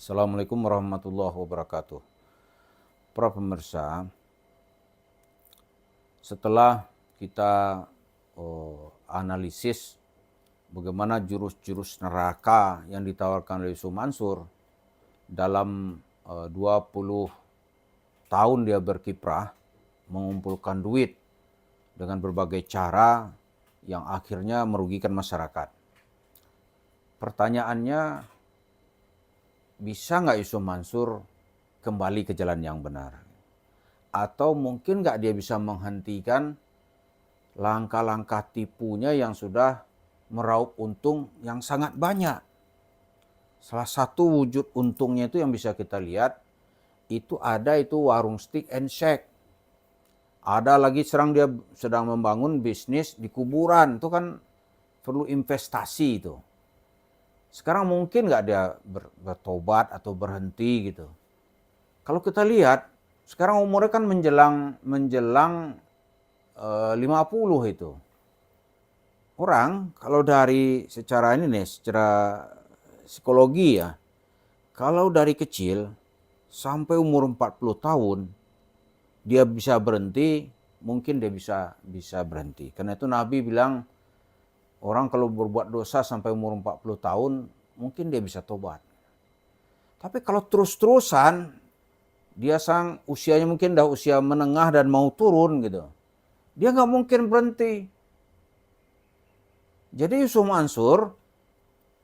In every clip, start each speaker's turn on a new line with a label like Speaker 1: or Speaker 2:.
Speaker 1: Assalamualaikum warahmatullahi wabarakatuh. Para pemirsa, setelah kita analisis bagaimana jurus-jurus neraka yang ditawarkan oleh Yusuf Mansur dalam 20 tahun dia berkiprah mengumpulkan duit dengan berbagai cara yang akhirnya merugikan masyarakat. Pertanyaannya, bisa nggak Yusuf Mansur kembali ke jalan yang benar? Atau mungkin nggak dia bisa menghentikan langkah-langkah tipunya yang sudah meraup untung yang sangat banyak. Salah satu wujud untungnya itu yang bisa kita lihat, itu warung steak and shake. Ada lagi dia sedang membangun bisnis di kuburan, itu kan perlu investasi itu. Sekarang mungkin nggak dia bertobat atau berhenti gitu. Kalau kita lihat, sekarang umurnya kan menjelang 50 itu. Orang kalau dari secara psikologi ya, kalau dari kecil sampai umur 40 tahun, dia bisa berhenti, mungkin dia bisa berhenti. Karena itu Nabi bilang, orang kalau berbuat dosa sampai umur 40 tahun, mungkin dia bisa tobat. Tapi kalau terus-terusan, usianya mungkin udah usia menengah dan mau turun gitu. Dia nggak mungkin berhenti. Jadi Yusuf Mansur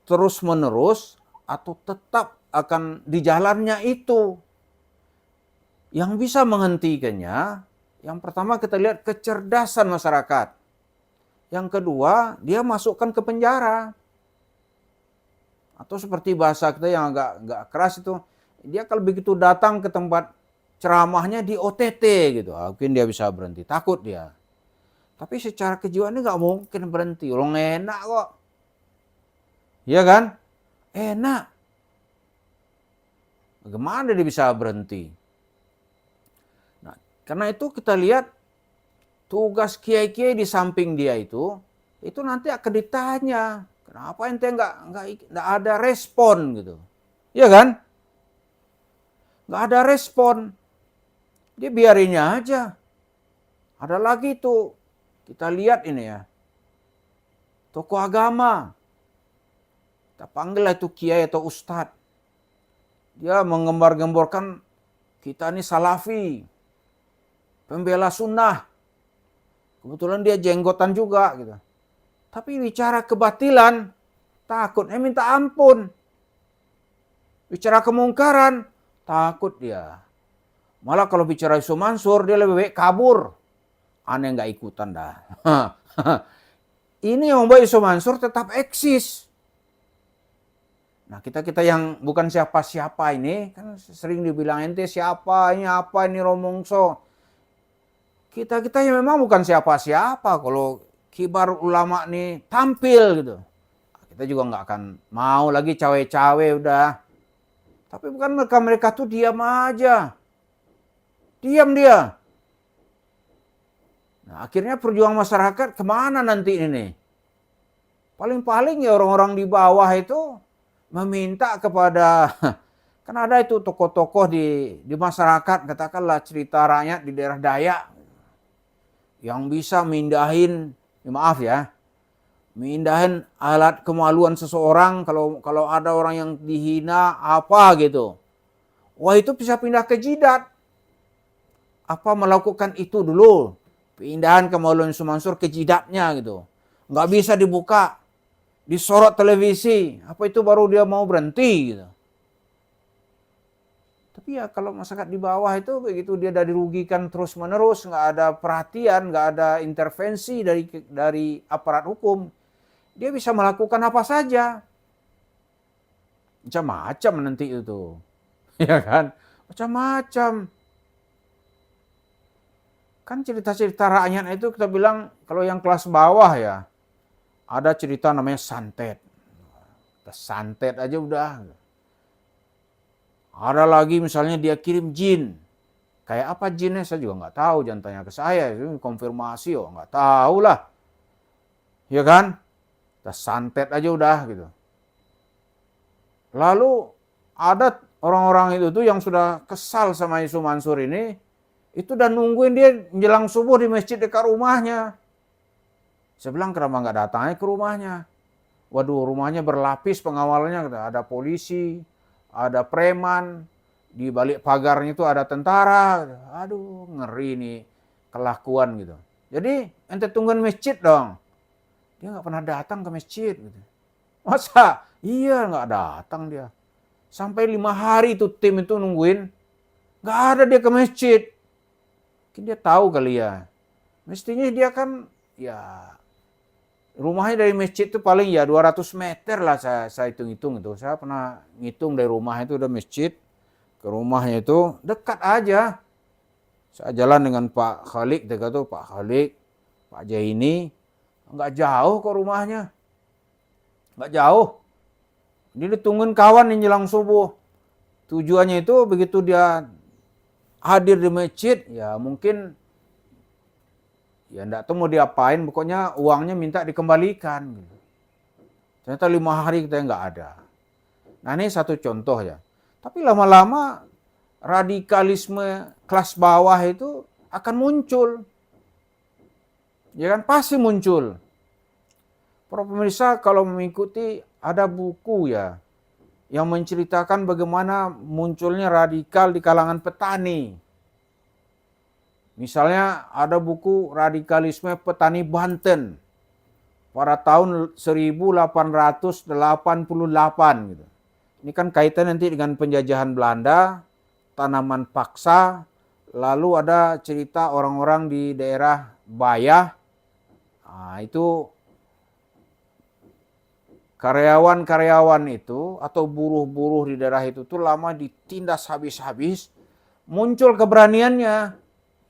Speaker 1: terus-menerus atau tetap akan di jalannya itu. Yang bisa menghentikannya, yang pertama kita lihat kecerdasan masyarakat. Yang kedua, dia masukkan ke penjara. Atau seperti bahasa kita yang agak keras itu, dia kalau begitu datang ke tempat ceramahnya di OTT gitu, mungkin dia bisa berhenti. Takut dia. Tapi secara kejiwaan ini nggak mungkin berhenti. Orang enak kok. Iya kan? Enak. Bagaimana dia bisa berhenti? Nah, karena itu kita lihat tugas kiai-kiai di samping dia itu nanti akan ditanya, kenapa ente nggak ada respon gitu, ya kan? Nggak ada respon, dia biarinnya aja. Ada lagi tuh, kita lihat ini ya, tokoh agama, kita panggil itu kiai atau ustadz, dia mengembar-gemborkan kita ini salafi, pembela sunnah. Kebetulan dia jenggotan juga gitu. Tapi bicara kebatilan, takutnya minta ampun. Bicara kemungkaran, takut dia. Malah kalau bicara Yusuf Mansur, dia lebih baik kabur. Aneh nggak ikutan dah. Ini yang membuat Yusuf Mansur tetap eksis. Nah, kita yang bukan siapa-siapa ini, kan sering dibilang ente siapa, ini apa, ini Romongso. Kita yang memang bukan siapa-siapa kalau kibar ulama nih tampil gitu. Kita juga nggak akan mau lagi cawe-cawe udah. Tapi bukan mereka tuh diam aja. Diam dia. Nah, akhirnya perjuangan masyarakat kemana nanti ini? Paling-paling ya orang-orang di bawah itu meminta kepada, kan ada itu tokoh-tokoh di masyarakat, katakanlah cerita rakyat di daerah Dayak, yang bisa mindahin alat kemaluan seseorang kalau ada orang yang dihina apa gitu. Wah, itu bisa pindah ke jidat. Apa melakukan itu dulu? Pindahan kemaluan Yusuf Mansur ke jidatnya gitu. Nggak bisa dibuka. Disorot televisi. Apa itu baru dia mau berhenti gitu. Tapi ya kalau masyarakat di bawah itu begitu dia dari dirugikan terus menerus, nggak ada perhatian, nggak ada intervensi dari aparat hukum, dia bisa melakukan apa saja, macam-macam nanti itu, ya kan, macam-macam. Kan cerita-cerita rakyat itu kita bilang kalau yang kelas bawah ya, ada cerita namanya santet, santet aja udah. Ada lagi misalnya dia kirim jin. Kayak apa jinnya saya juga nggak tahu, jangan tanya ke saya, itu konfirmasi nggak tahu lah. Ya kan? Kita santet aja udah gitu. Lalu ada orang-orang itu tuh yang sudah kesal sama Yusuf Mansur ini, itu udah nungguin dia menjelang subuh di masjid dekat rumahnya. Saya bilang kenapa nggak datangnya ke rumahnya? Waduh, rumahnya berlapis pengawalannya, ada polisi, ada preman, di balik pagarnya itu ada tentara. Aduh, ngeri nih kelakuan gitu. Jadi ente tungguin masjid dong. Dia nggak pernah datang ke masjid gitu. Masa? Iya nggak datang dia. Sampai 5 hari itu tim itu nungguin, nggak ada dia ke masjid. Mungkin dia tahu kali ya. Mestinya dia kan ya rumahnya dari masjid itu paling ya 200 meter lah saya hitung-hitung itu. Saya pernah ngitung dari rumah itu udah masjid ke rumahnya itu dekat aja. Saya jalan dengan Pak Khalik, dekat tuh Pak Khalik, Pak Jaini, nggak jauh kok rumahnya. Nggak jauh. Dia ditungguin kawan yang jelang subuh. Tujuannya itu begitu dia hadir di masjid, ya mungkin ya enggak tahu mau diapain, pokoknya uangnya minta dikembalikan. Ternyata 5 hari kita nggak ada. Nah ini satu contoh ya. Tapi lama-lama radikalisme kelas bawah itu akan muncul. Ya kan pasti muncul. Para pemirsa kalau mengikuti ada buku ya yang menceritakan bagaimana munculnya radikal di kalangan petani. Misalnya ada buku Radikalisme Petani Banten pada tahun 1888 gitu. Ini kan kaitan nanti dengan penjajahan Belanda, tanaman paksa, lalu ada cerita orang-orang di daerah Bayah. Nah, itu karyawan-karyawan itu atau buruh-buruh di daerah itu tuh lama ditindas habis-habis, muncul keberaniannya.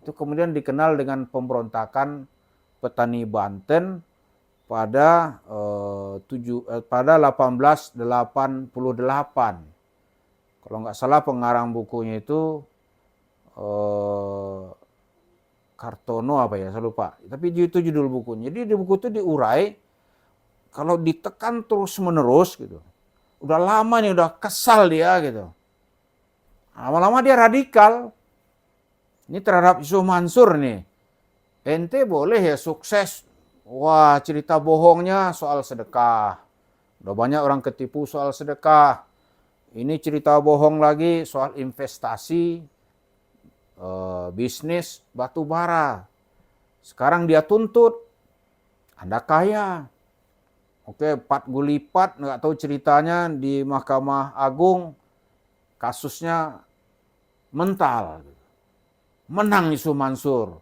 Speaker 1: Itu kemudian dikenal dengan pemberontakan petani Banten pada 1888. Kalau nggak salah pengarang bukunya itu Kartono apa ya, saya lupa. Tapi itu judul bukunya. Jadi di buku itu diurai kalau ditekan terus-menerus gitu. Udah lama nih, udah kesal dia gitu. Lama-lama dia radikal. Ini terhadap Yusuf Mansur nih. Ente boleh ya sukses. Wah, cerita bohongnya soal sedekah. Udah banyak orang ketipu soal sedekah. Ini cerita bohong lagi soal investasi, bisnis batu bara. Sekarang dia tuntut, Anda kaya. Oke, 4 gulipat, nggak tahu ceritanya di Mahkamah Agung, kasusnya mental. Menang Yusuf Mansur.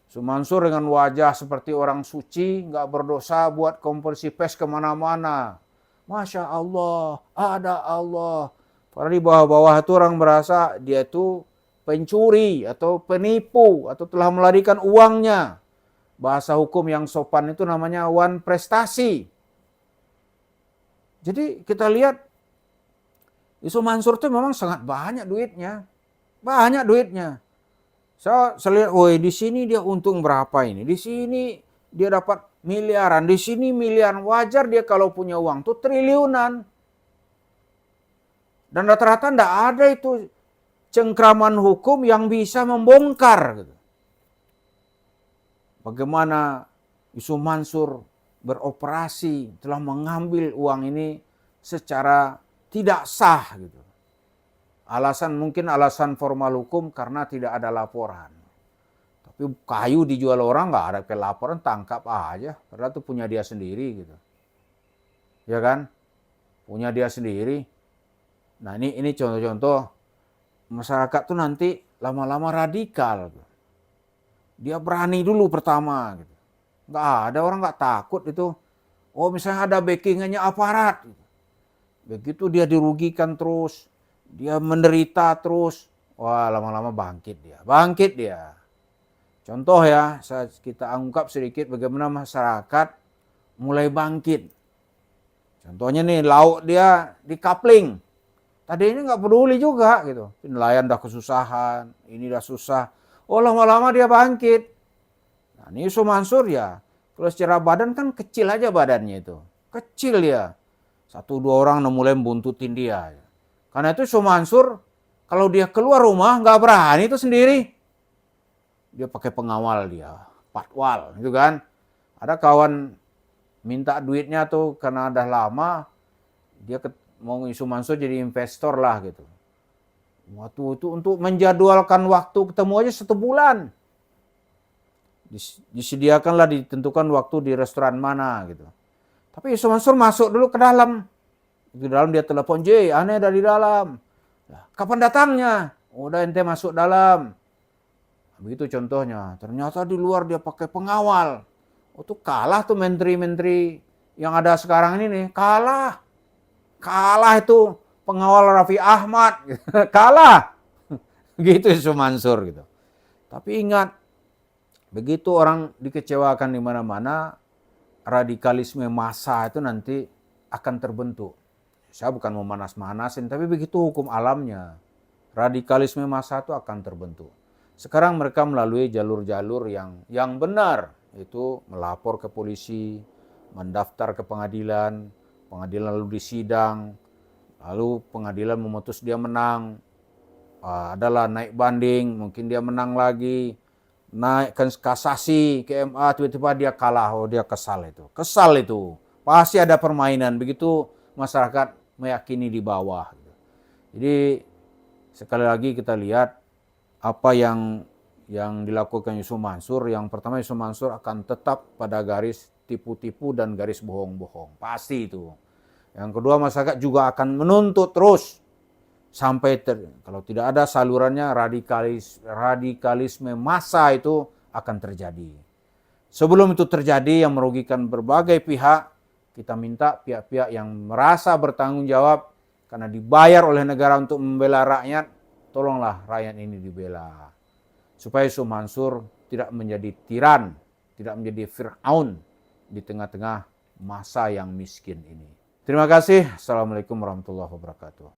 Speaker 1: Yusuf Mansur dengan wajah seperti orang suci, nggak berdosa, buat konferensi pers kemana-mana. Masya Allah, ada Allah. Padahal di bawah-bawah itu orang merasa dia itu pencuri atau penipu atau telah melarikan uangnya. Bahasa hukum yang sopan itu namanya wan prestasi. Jadi kita lihat Yusuf Mansur itu memang sangat banyak duitnya. Banyak duitnya. Saya lihat, woi di sini dia untung berapa ini. Di sini dia dapat miliaran. Di sini miliaran. Wajar dia kalau punya uang tuh triliunan. Dan rata-rata enggak ada itu cengkraman hukum yang bisa membongkar. Bagaimana Yusuf Mansur beroperasi, telah mengambil uang ini secara tidak sah gitu. Mungkin alasan formal hukum karena tidak ada laporan. Tapi kayu dijual orang nggak ada laporan, tangkap aja. Padahal itu punya dia sendiri gitu. Ya kan? Punya dia sendiri. Nah ini contoh-contoh masyarakat tuh nanti lama-lama radikal. Dia berani dulu pertama gitu. Nggak ada orang nggak takut itu. Oh misalnya ada backingannya aparat. Begitu dia dirugikan terus, dia menderita terus, wah lama-lama bangkit dia. Bangkit dia. Contoh ya, kita ungkap sedikit bagaimana masyarakat mulai bangkit. Contohnya nih, lauk dia dikapling. Tadi ini nggak peduli juga gitu. Nelayan dah kesusahan, ini dah susah. Oh lama-lama dia bangkit. Nah ini Yusuf Mansur ya, kalau secara badan kan kecil aja badannya itu. Kecil dia. 1-2 orang mulai membuntutin dia. Karena itu Yusuf Mansur kalau dia keluar rumah nggak berani itu sendiri. Dia pakai pengawal dia, patwal gitu kan. Ada kawan minta duitnya tuh karena udah lama, dia mau Yusuf Mansur jadi investor lah gitu. Waktu itu untuk menjadwalkan waktu ketemu aja 1 bulan. Disediakanlah, ditentukan waktu di restoran mana gitu. Tapi Yusuf Mansur masuk dulu ke dalam. Di dalam dia telepon, "J, aneh dari dalam." "Kapan datangnya?" "Udah ente masuk dalam." Begitu contohnya. Ternyata di luar dia pakai pengawal. Oh tuh kalah tuh menteri-menteri yang ada sekarang ini nih. Kalah. Kalah itu pengawal Raffi Ahmad. Kalah. Gitu Yusuf Mansur gitu. Tapi ingat, begitu orang dikecewakan di mana-mana, radikalisme massa itu nanti akan terbentuk. Saya bukan mau manas-manasin, tapi begitu hukum alamnya. Radikalisme massa itu akan terbentuk. Sekarang mereka melalui jalur-jalur yang benar, itu melapor ke polisi, mendaftar ke pengadilan, pengadilan lalu disidang, lalu pengadilan memutus dia menang, adalah naik banding, mungkin dia menang lagi, naik kasasi ke MA, tiba-tiba dia kalah, oh dia kesal itu, pasti ada permainan, begitu masyarakat meyakini di bawah. Jadi sekali lagi kita lihat apa yang dilakukan Yusuf Mansur. Yang pertama, Yusuf Mansur akan tetap pada garis tipu-tipu dan garis bohong-bohong, pasti itu. Yang kedua, masyarakat juga akan menuntut terus sampai kalau tidak ada salurannya, radikalisme massa itu akan terjadi. Sebelum itu terjadi yang merugikan berbagai pihak, kita minta pihak-pihak yang merasa bertanggung jawab karena dibayar oleh negara untuk membela rakyat, tolonglah rakyat ini dibela. Supaya Yusuf Mansur tidak menjadi tiran, tidak menjadi Fir'aun di tengah-tengah masa yang miskin ini. Terima kasih. Assalamualaikum warahmatullahi wabarakatuh.